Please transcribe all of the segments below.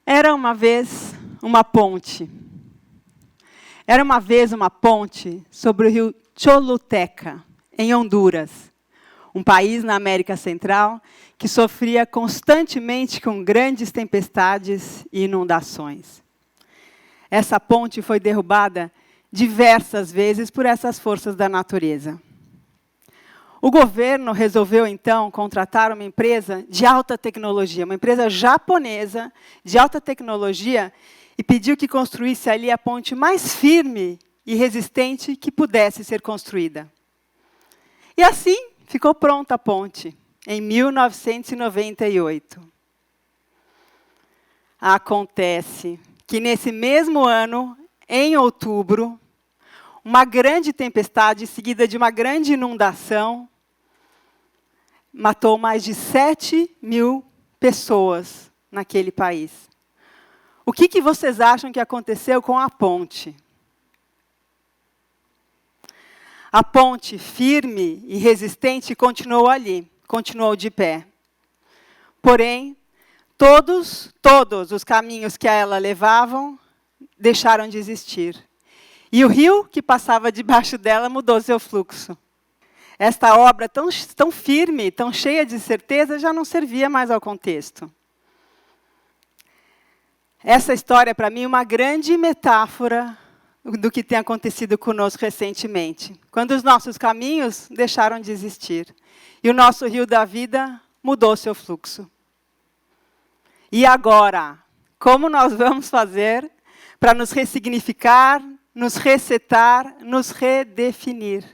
Era uma vez uma ponte. Era uma vez uma ponte sobre o rio Choluteca, em Honduras, um país na América Central que sofria constantemente com grandes tempestades e inundações. Essa ponte foi derrubada diversas vezes por essas forças da natureza. O governo resolveu, então, contratar uma empresa de alta tecnologia, uma empresa japonesa de alta tecnologia, e pediu que construísse ali a ponte mais firme e resistente que pudesse ser construída. E assim ficou pronta a ponte, em 1998. Acontece que, nesse mesmo ano, em outubro, uma grande tempestade, seguida de uma grande inundação, matou mais de 7.000 pessoas naquele país. O que vocês acham que aconteceu com a ponte? A ponte, firme e resistente, continuou ali, continuou de pé. Porém, todos os caminhos que a ela levavam deixaram de existir. E o rio que passava debaixo dela mudou seu fluxo. Esta obra tão firme, tão cheia de certeza, já não servia mais ao contexto. Essa história, para mim, é uma grande metáfora do que tem acontecido conosco recentemente, quando os nossos caminhos deixaram de existir e o nosso rio da vida mudou seu fluxo. E agora, como nós vamos fazer para nos ressignificar, nos resetar, nos redefinir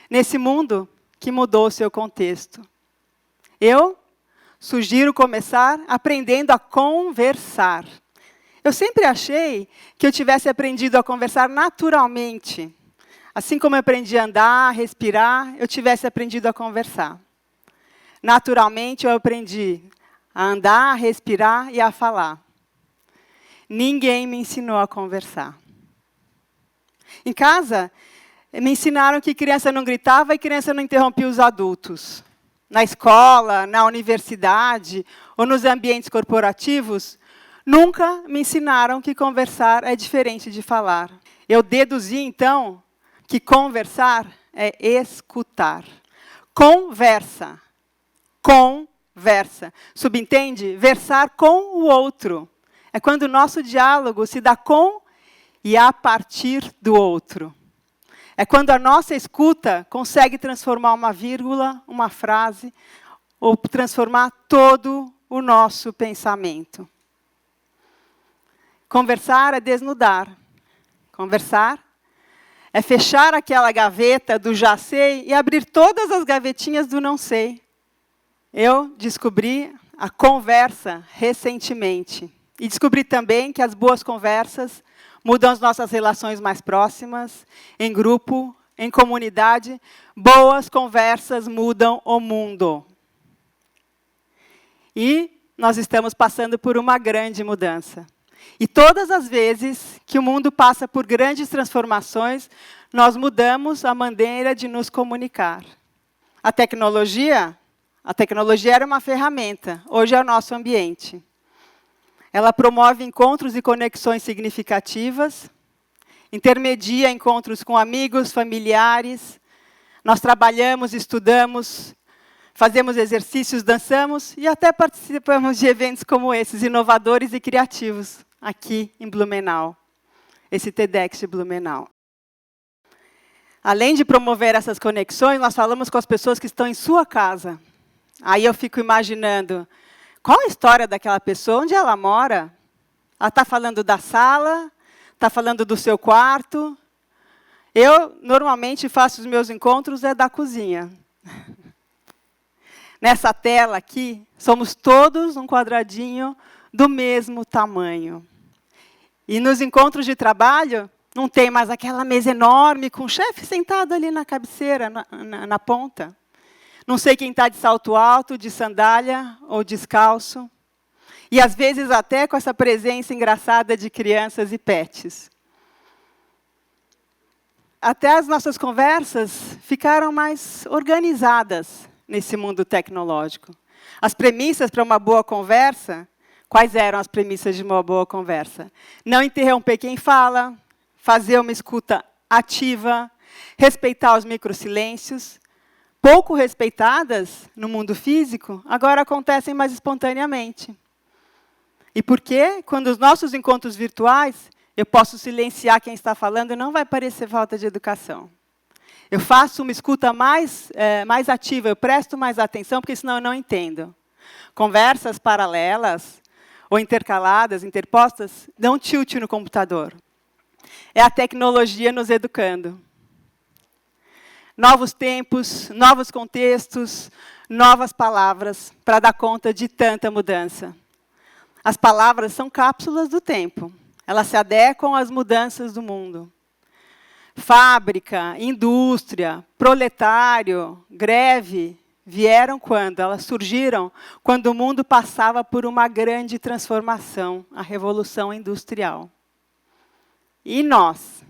nesse mundo que mudou o seu contexto? Eu sugiro começar aprendendo a conversar. Eu sempre achei que eu tivesse aprendido a conversar naturalmente. Assim como eu aprendi a andar, a respirar, eu tivesse aprendido a conversar. Naturalmente, eu aprendi a andar, a respirar e a falar. Ninguém me ensinou a conversar. Em casa, me ensinaram que criança não gritava e criança não interrompia os adultos. Na escola, na universidade ou nos ambientes corporativos, nunca me ensinaram que conversar é diferente de falar. Eu deduzi, então, que conversar é escutar. Conversa. Conversa. Subentende? Versar com o outro. É quando o nosso diálogo se dá com e a partir do outro. É quando a nossa escuta consegue transformar uma vírgula, uma frase, ou transformar todo o nosso pensamento. Conversar é desnudar. Conversar é fechar aquela gaveta do já sei e abrir todas as gavetinhas do não sei. Eu descobri a conversa recentemente. E descobri também que as boas conversas mudam as nossas relações mais próximas, em grupo, em comunidade. Boas conversas mudam o mundo. E nós estamos passando por uma grande mudança. E todas as vezes que o mundo passa por grandes transformações, nós mudamos a maneira de nos comunicar. A tecnologia era uma ferramenta, hoje é o nosso ambiente. Ela promove encontros e conexões significativas, intermedia encontros com amigos, familiares. Nós trabalhamos, estudamos, fazemos exercícios, dançamos e até participamos de eventos como esses, inovadores e criativos, aqui em Blumenau, esse TEDx de Blumenau. Além de promover essas conexões, nós falamos com as pessoas que estão em sua casa. Aí eu fico imaginando, qual a história daquela pessoa, onde ela mora? Ela está falando da sala, está falando do seu quarto. Eu, normalmente, faço os meus encontros da cozinha. Nessa tela aqui, somos todos um quadradinho do mesmo tamanho. E nos encontros de trabalho, não tem mais aquela mesa enorme com o chefe sentado ali na cabeceira, na ponta. Não sei quem está de salto alto, de sandália ou descalço. E, às vezes, até com essa presença engraçada de crianças e pets. Até as nossas conversas ficaram mais organizadas nesse mundo tecnológico. As premissas para uma boa conversa Quais eram as premissas de uma boa conversa? Não interromper quem fala, fazer uma escuta ativa, respeitar os microsilêncios. Pouco respeitadas no mundo físico, agora acontecem mais espontaneamente. E por quê? Quando os nossos encontros virtuais, eu posso silenciar quem está falando e não vai parecer falta de educação. Eu faço uma escuta mais ativa, eu presto mais atenção, porque senão eu não entendo. Conversas paralelas, ou intercaladas, interpostas, dão tilt no computador. É a tecnologia nos educando. Novos tempos, novos contextos, novas palavras para dar conta de tanta mudança. As palavras são cápsulas do tempo. Elas se adequam às mudanças do mundo. Fábrica, indústria, proletário, greve, vieram quando? Elas surgiram quando o mundo passava por uma grande transformação, a Revolução Industrial. E nós?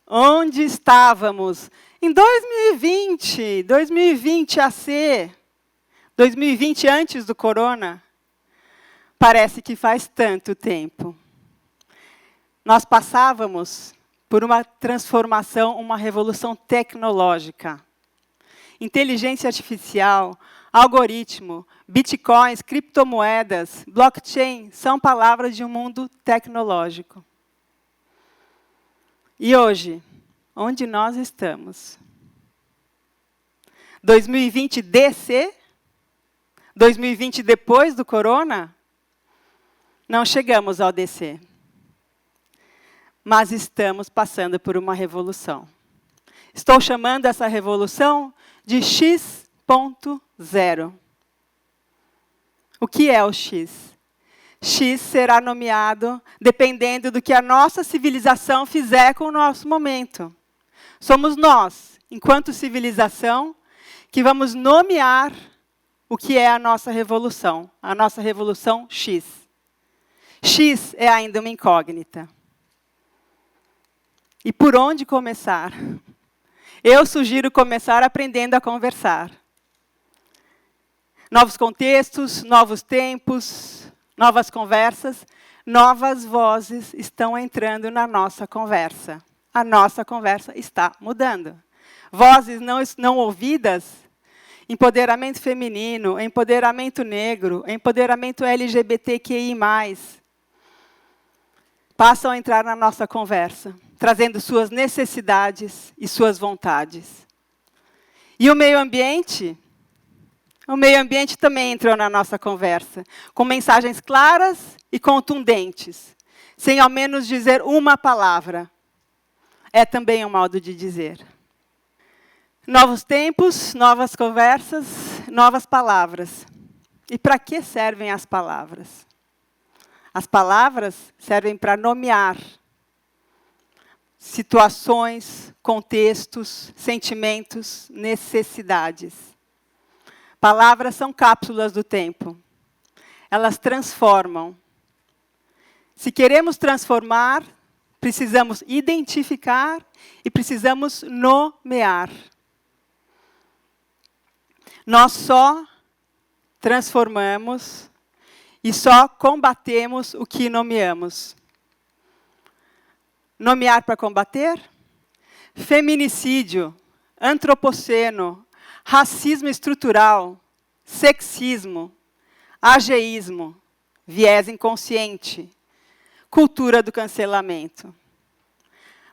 Onde estávamos em 2020, 2020 AC, 2020 antes do corona? Parece que faz tanto tempo. Nós passávamos por uma transformação, uma revolução tecnológica. Inteligência artificial, algoritmo, bitcoins, criptomoedas, blockchain, são palavras de um mundo tecnológico. E hoje, onde nós estamos? 2020 DC? 2020 depois do corona? Não chegamos ao DC. Mas estamos passando por uma revolução. Estou chamando essa revolução de X.0. O que é o X? X será nomeado dependendo do que a nossa civilização fizer com o nosso momento. Somos nós, enquanto civilização, que vamos nomear o que é a nossa revolução X. X é ainda uma incógnita. E por onde começar? Eu sugiro começar aprendendo a conversar. Novos contextos, novos tempos, novas conversas, novas vozes estão entrando na nossa conversa. A nossa conversa está mudando. Vozes não ouvidas, empoderamento feminino, empoderamento negro, empoderamento LGBTQI+, passam a entrar na nossa conversa, trazendo suas necessidades e suas vontades. E o meio ambiente? O meio ambiente também entrou na nossa conversa, com mensagens claras e contundentes, sem ao menos dizer uma palavra. É também um modo de dizer. Novos tempos, novas conversas, novas palavras. E para que servem as palavras? As palavras servem para nomear situações, contextos, sentimentos, necessidades. Palavras são cápsulas do tempo. Elas transformam. Se queremos transformar, precisamos identificar e precisamos nomear. Nós só transformamos e só combatemos o que nomeamos. Nomear para combater? Feminicídio, antropoceno, racismo estrutural, sexismo, ageísmo, viés inconsciente, cultura do cancelamento.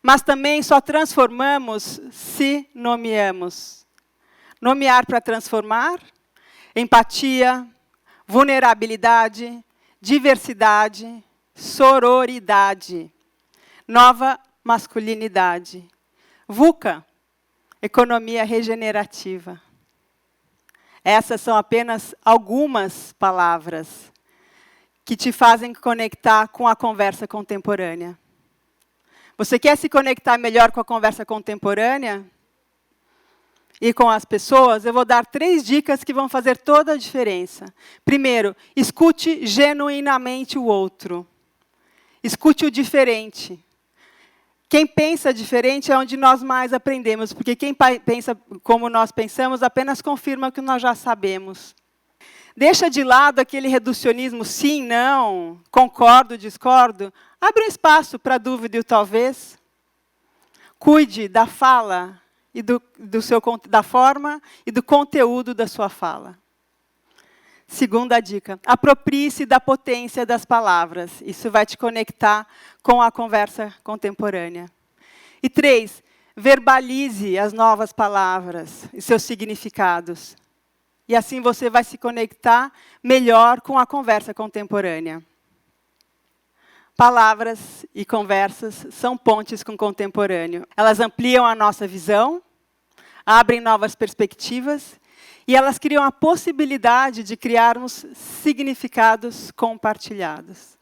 Mas também só transformamos se nomeamos. Nomear para transformar? Empatia, vulnerabilidade, diversidade, sororidade, nova masculinidade. VUCA, economia regenerativa. Essas são apenas algumas palavras que te fazem conectar com a conversa contemporânea. Você quer se conectar melhor com a conversa contemporânea? E com as pessoas, eu vou dar 3 dicas que vão fazer toda a diferença. Primeiro, escute genuinamente o outro. Escute o diferente. Quem pensa diferente é onde nós mais aprendemos, porque quem pensa como nós pensamos apenas confirma o que nós já sabemos. Deixa de lado aquele reducionismo, sim, não, concordo, discordo. Abre um espaço para a dúvida e o talvez. Cuide da fala, e da forma e do conteúdo da sua fala. Segunda dica, aproprie-se da potência das palavras. Isso vai te conectar com a conversa contemporânea. E 3, verbalize as novas palavras e seus significados. E assim você vai se conectar melhor com a conversa contemporânea. Palavras e conversas são pontes com o contemporâneo. Elas ampliam a nossa visão, abrem novas perspectivas, e elas criam a possibilidade de criarmos significados compartilhados.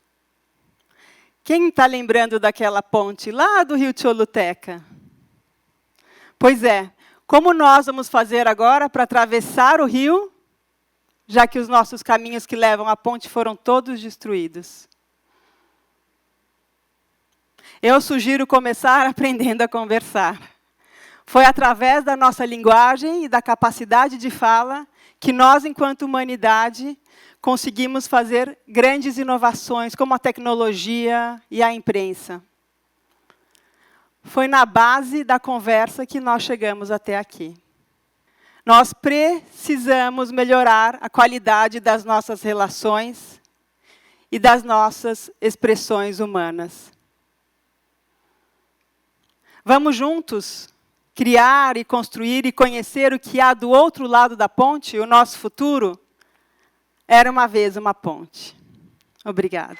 Quem está lembrando daquela ponte lá do Rio Choluteca? Pois é, como nós vamos fazer agora para atravessar o rio, já que os nossos caminhos que levam à ponte foram todos destruídos? Eu sugiro começar aprendendo a conversar. Foi através da nossa linguagem e da capacidade de fala que nós, enquanto humanidade, conseguimos fazer grandes inovações, como a tecnologia e a imprensa. Foi na base da conversa que nós chegamos até aqui. Nós precisamos melhorar a qualidade das nossas relações e das nossas expressões humanas. Vamos juntos criar e construir e conhecer o que há do outro lado da ponte, o nosso futuro? Era uma vez uma ponte. Obrigada.